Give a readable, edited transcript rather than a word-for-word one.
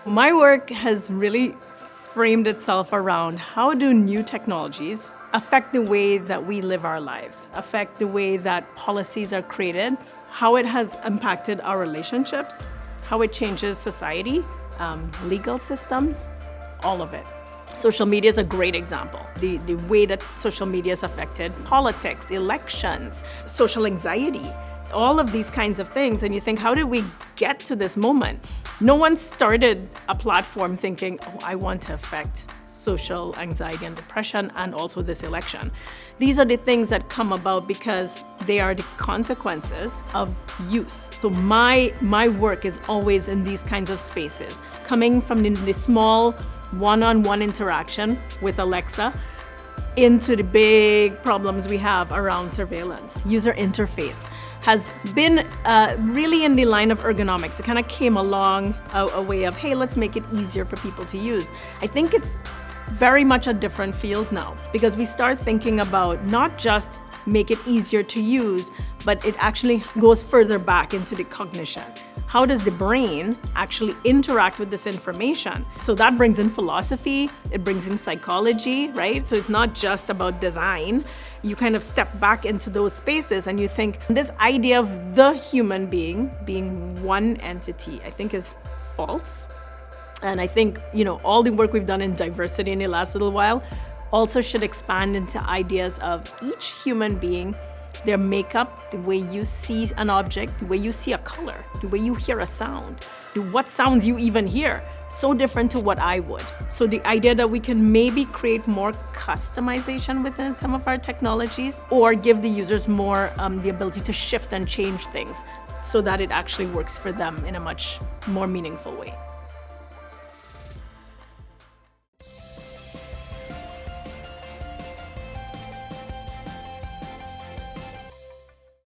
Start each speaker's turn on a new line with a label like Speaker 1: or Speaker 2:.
Speaker 1: My work has really framed itself around how do new technologies affect the way that we live our lives, affect the way that policies are created, how it has impacted our relationships, how it changes society, legal systems, all of it. Social media is a great example. The way that social media has affected politics, elections, social anxiety, all of these kinds of things. And you think, how did we get to this moment? No one started a platform thinking, oh, I want to affect social anxiety and depression and also this election. These are the things that come about because they are the consequences of use. So my work is always in these kinds of spaces, coming from the small one-on-one interaction with Alexa into the big problems we have around surveillance. User interface has been really in the line of ergonomics. It kind of came along a way of, hey, let's make it easier for people to use. I think it's very much a different field now because we start thinking about not just make it easier to use, but it actually goes further back into the cognition. How does the brain actually interact with this information? So that brings in philosophy, it brings in psychology, right? So it's not just about design. You kind of step back into those spaces and you think this idea of the human being one entity, I think is false. And I think, all the work we've done in diversity in the last little while also should expand into ideas of each human being, their makeup, the way you see an object, the way you see a color, the way you hear a sound, what sounds you even hear, so different to what I would. So the idea that we can maybe create more customization within some of our technologies or give the users more the ability to shift and change things so that it actually works for them in a much more meaningful way.